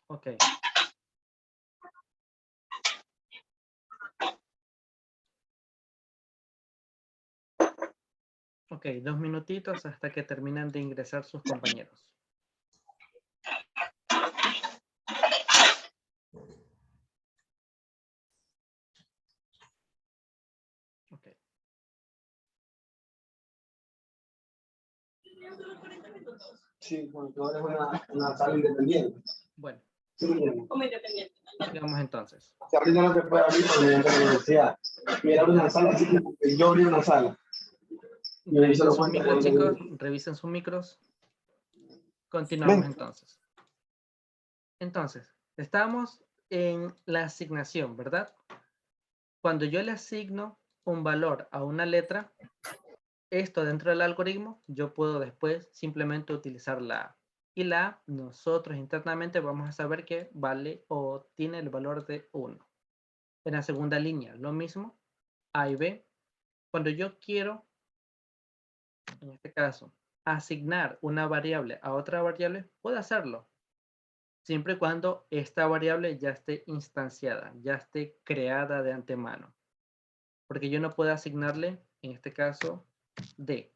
Ok. Ok, 2 minutitos hasta que terminen de ingresar sus compañeros. Ok. Sí, porque ahora es una sala independiente. Bueno. Sí, Como independiente. Sigamos entonces. o sea, ahorita no se puede abrir porque mediante la universidad. Y era una sala así como que yo abrí una sala. Y ahí se Revisen lo sus cuento micros, cuando- chicos. Revisen sus micros. Continuamos entonces. Entonces, estamos en la asignación, ¿verdad? Cuando yo le asigno un valor a una letra, esto dentro del algoritmo, yo puedo después simplemente utilizar la A. Y la A, nosotros internamente vamos a saber que vale o tiene el valor de 1. En la segunda línea, lo mismo, A y B. Cuando yo quiero, en este caso, asignar una variable a otra variable, puedo hacerlo. Siempre y cuando esta variable ya esté instanciada, ya esté creada de antemano. Porque yo no puedo asignarle, en este caso, D.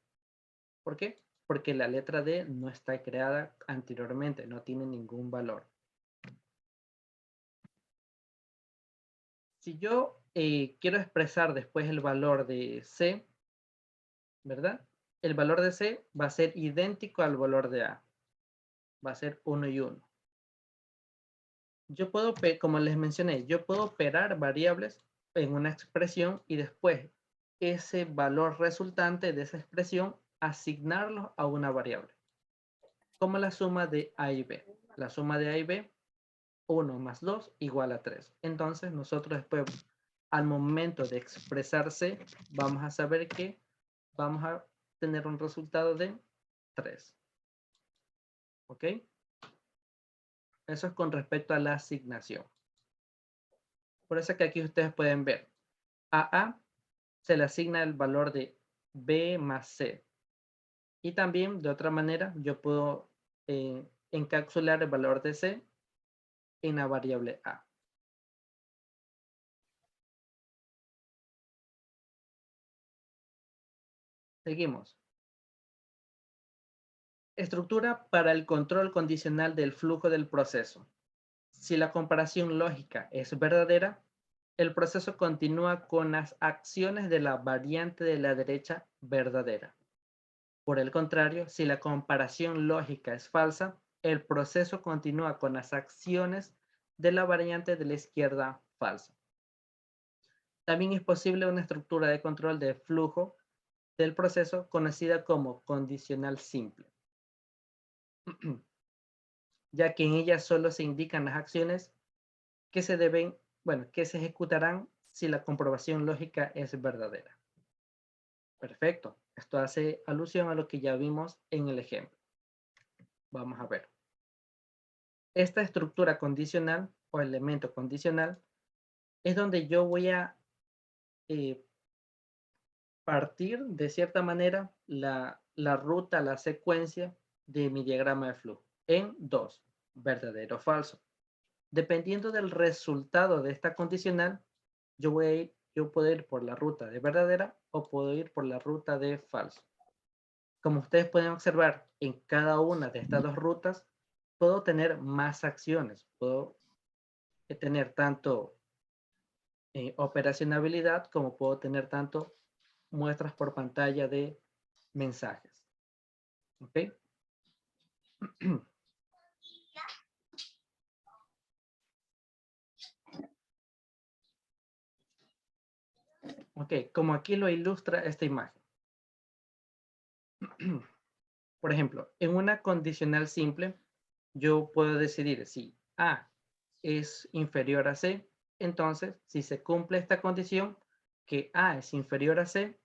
¿Por qué? Porque la letra D no está creada anteriormente, no tiene ningún valor. Si yo quiero expresar después el valor de C, ¿verdad? El valor de C va a ser idéntico al valor de A. Va a ser 1 y 1. Yo puedo, como les mencioné, yo puedo operar variables en una expresión y después ese valor resultante de esa expresión asignarlo a una variable. Como la suma de A y B. La suma de A y B, 1 más 2 igual a 3. Entonces nosotros después, al momento de expresarse, vamos a saber que vamos a tener un resultado de 3. ¿Ok? Eso es con respecto a la asignación. Por eso que aquí ustedes pueden ver. A A se le asigna el valor de B más C. Y también, de otra manera, yo puedo encapsular el valor de C en la variable A. Seguimos. Estructura para el control condicional del flujo del proceso. Si la comparación lógica es verdadera, el proceso continúa con las acciones de la variante de la derecha verdadera. Por el contrario, si la comparación lógica es falsa, el proceso continúa con las acciones de la variante de la izquierda falsa. También es posible una estructura de control de flujo del proceso conocida como condicional simple, ya que en ella solo se indican las acciones que se deben, que se ejecutarán si la comprobación lógica es verdadera. Perfecto. Esto hace alusión a lo que ya vimos en el ejemplo. Vamos a ver. Esta estructura condicional o elemento condicional es donde yo voy a partir de cierta manera la ruta, la secuencia de mi diagrama de flujo en 2, verdadero o falso. Dependiendo del resultado de esta condicional, yo puedo ir por la ruta de verdadera o puedo ir por la ruta de falso. Como ustedes pueden observar, en cada una de estas dos rutas puedo tener más acciones. Puedo tener tanto operacionalidad como puedo tener tanto muestras por pantalla de mensajes. ¿Ok? Ok, como aquí lo ilustra esta imagen. Por ejemplo, en una condicional simple, yo puedo decidir si A es inferior a C, entonces si se cumple esta condición, que A es inferior a C,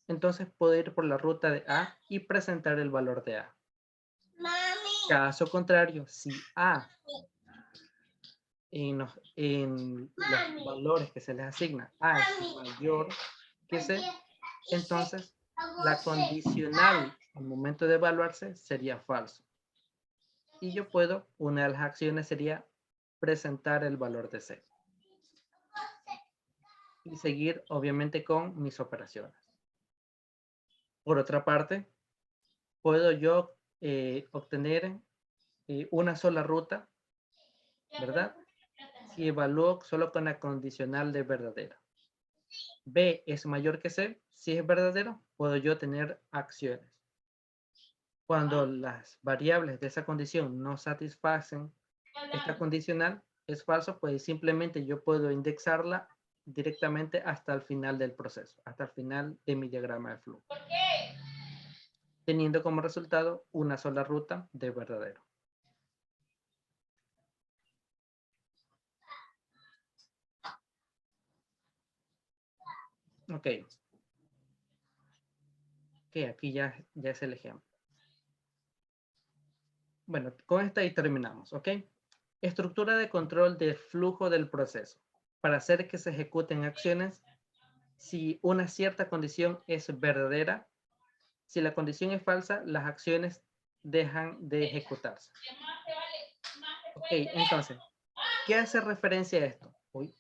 entonces puedo ir por la ruta de A y presentar el valor de A. Mami. Caso contrario, si A en los valores que se les asigna A es mayor que C, entonces la condicional al momento de evaluarse sería falso. Y yo puedo, una de las acciones sería presentar el valor de C. Y seguir, obviamente, con mis operaciones. Por otra parte, puedo yo obtener una sola ruta, ¿verdad? Si evalúo solo con la condicional de verdadera. B es mayor que C, si es verdadero, puedo yo tener acciones. Cuando las variables de esa condición no satisfacen esta condicional, es falso, pues simplemente yo puedo indexarla directamente hasta el final del proceso, hasta el final de mi diagrama de flujo, teniendo como resultado una sola ruta de verdadero. Ok. Que aquí ya es el ejemplo. Bueno, con esta ahí terminamos, ¿ok? Estructura de control del flujo del proceso. Para hacer que se ejecuten acciones, si una cierta condición es verdadera, si la condición es falsa, las acciones dejan de ejecutarse. Ok, entonces, ¿qué hace referencia a esto? Uy,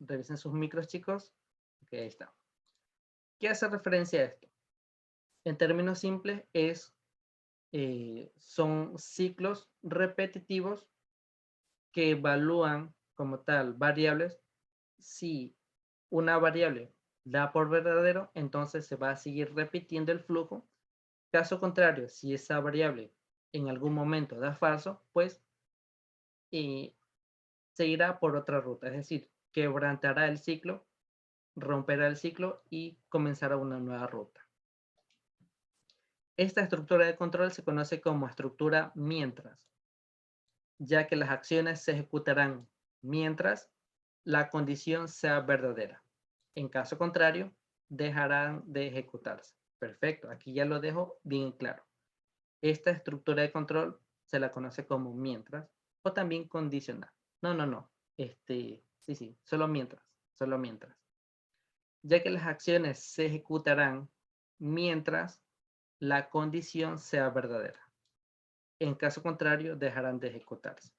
revisen sus micros, chicos. Ok, ahí está. ¿Qué hace referencia a esto? En términos simples, son ciclos repetitivos que evalúan como tal variables. Si una variable da por verdadero, entonces se va a seguir repitiendo el flujo. Caso contrario, si esa variable en algún momento da falso, pues se irá por otra ruta, es decir, quebrantará el ciclo, romperá el ciclo y comenzará una nueva ruta. Esta estructura de control se conoce como estructura mientras, ya que las acciones se ejecutarán mientras la condición sea verdadera. En caso contrario, dejarán de ejecutarse. Perfecto, aquí ya lo dejo bien claro. Esta estructura de control se la conoce como mientras o también condicional. No. Sí, solo mientras. Ya que las acciones se ejecutarán mientras la condición sea verdadera. En caso contrario, dejarán de ejecutarse.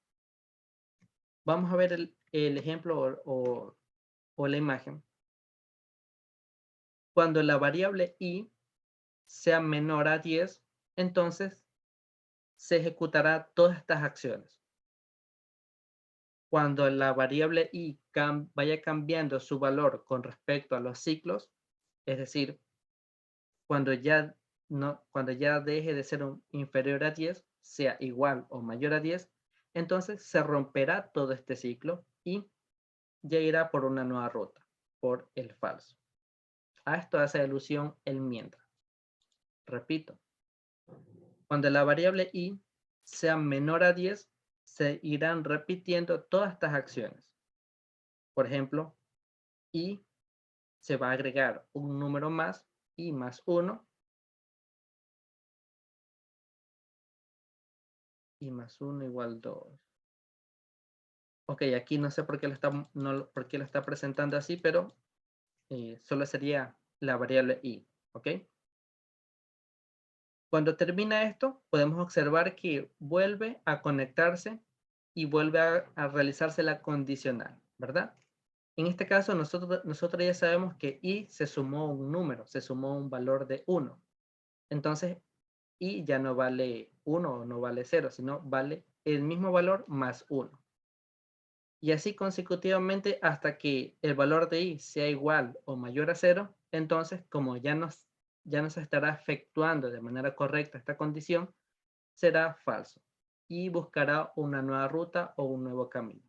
Vamos a ver el ejemplo o la imagen. Cuando la variable i sea menor a 10, entonces se ejecutará todas estas acciones. Cuando la variable i vaya cambiando su valor con respecto a los ciclos, es decir, cuando ya deje de ser inferior a 10, sea igual o mayor a 10, entonces se romperá todo este ciclo y ya irá por una nueva ruta, por el falso. A esto hace alusión el mientras. Repito, cuando la variable i sea menor a 10, se irán repitiendo todas estas acciones. Por ejemplo, i se va a agregar un número más, i más 1, i más 1 igual 2. Ok, aquí no sé por qué lo está presentando así, pero solo sería la variable i, ¿ok? Cuando termina esto, podemos observar que vuelve a conectarse y vuelve a realizarse la condicional, ¿verdad? En este caso, nosotros ya sabemos que i se sumó un número, se sumó un valor de 1. Entonces, i ya no vale 1 o no vale 0, sino vale el mismo valor más 1. Y así consecutivamente hasta que el valor de i sea igual o mayor a 0, entonces como ya no se estará efectuando de manera correcta esta condición, será falso y buscará una nueva ruta o un nuevo camino.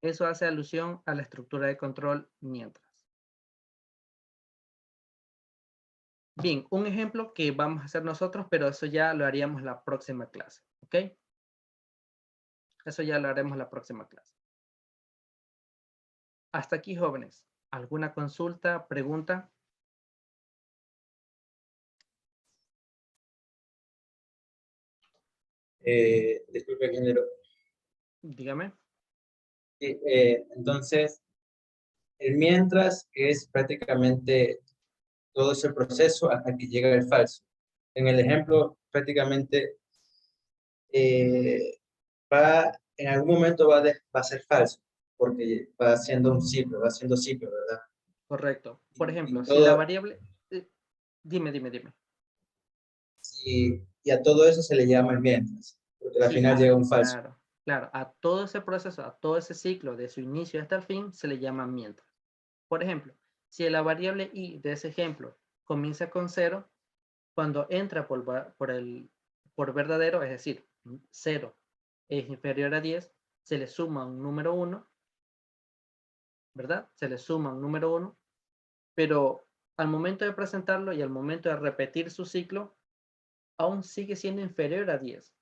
Eso hace alusión a la estructura de control mientras. Bien, un ejemplo que vamos a hacer nosotros, pero eso ya lo haríamos la próxima clase, ¿ok? Eso ya lo haremos la próxima clase. Hasta aquí, jóvenes. ¿Alguna consulta, pregunta? Disculpe, ingeniero. Dígame. Sí, entonces, el mientras es prácticamente todo ese proceso hasta que llega el falso. En el ejemplo, prácticamente en algún momento va a ser falso, porque va haciendo un ciclo, va haciendo ciclo, ¿verdad? Correcto. Por ejemplo, Y si la todo, variable... dime. y a todo eso se le llama el mientras, porque al Sí, final llega un falso. claro. A todo ese proceso, a todo ese ciclo, de su inicio hasta el fin, se le llama mientras. Por ejemplo, si la variable i de ese ejemplo comienza con 0, cuando entra por verdadero, es decir, 0 es inferior a 10, se le suma un número 1, ¿verdad? Se le suma un número 1, pero al momento de presentarlo y al momento de repetir su ciclo, aún sigue siendo inferior a 10.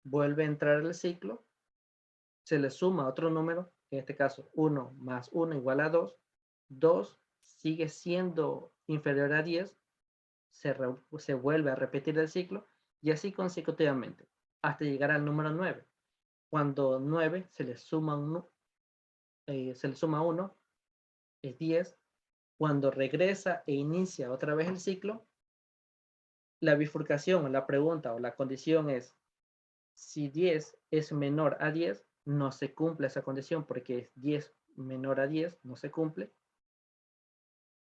Vuelve a entrar el ciclo, se le suma otro número, en este caso 1 más 1 igual a 2, 2 sigue siendo inferior a 10, se vuelve a repetir el ciclo y así consecutivamente hasta llegar al número 9. Cuando 9 se le suma 1, es 10. Cuando regresa e inicia otra vez el ciclo, la bifurcación, la pregunta o la condición es: si 10 es menor a 10, no se cumple esa condición porque es 10 menor a 10, no se cumple.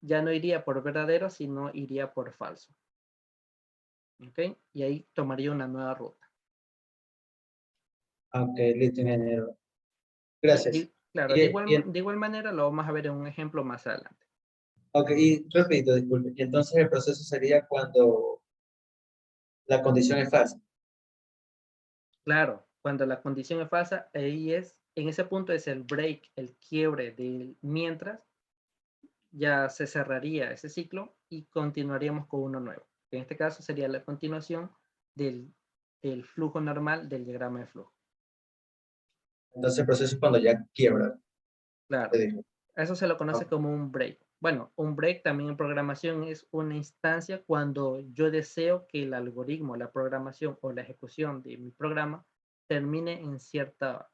Ya no iría por verdadero, sino iría por falso. ¿Ok? Y ahí tomaría una nueva ruta. Ok, listo, ingeniero. Gracias. Claro, de igual manera lo vamos a ver en un ejemplo más adelante. Ok, y repito, disculpe. Y entonces el proceso sería cuando la condición es falsa. Claro, cuando la condición es falsa, en ese punto es el break, el quiebre del mientras, ya se cerraría ese ciclo y continuaríamos con uno nuevo. En este caso sería la continuación del flujo normal del diagrama de flujo. Entonces el proceso es cuando ya quiebra. Claro, eso se lo conoce como un break. Bueno, un break también en programación es una instancia cuando yo deseo que el algoritmo, la programación o la ejecución de mi programa termine en cierto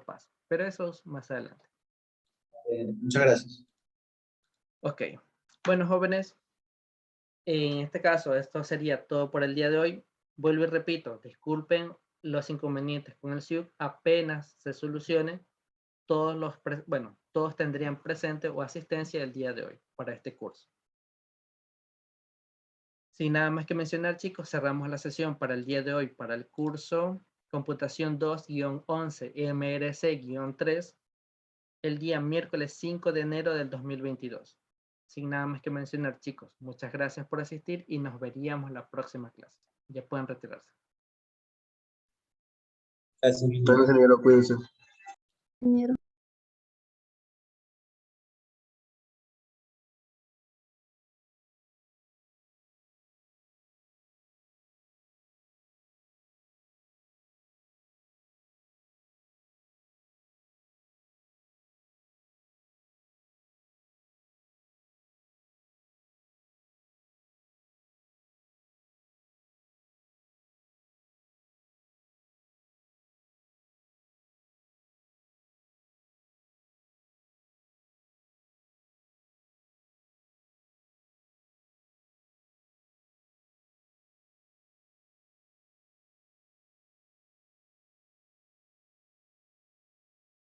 paso. Pero eso es más adelante. Muchas gracias. Ok. Bueno, jóvenes, en este caso, esto sería todo por el día de hoy. Vuelvo y repito, disculpen los inconvenientes con el SIUC. Apenas se solucione, todos tendrían presente o asistencia el día de hoy para este curso. Sin nada más que mencionar, chicos, cerramos la sesión para el día de hoy para el curso Computación 2-11 MRC-3 el día miércoles 5 de enero del 2022. Sin nada más que mencionar, chicos, muchas gracias por asistir y nos veríamos la próxima clase. Ya pueden retirarse. Gracias, Bueno, ingeniero, cuídense. Ingeniero.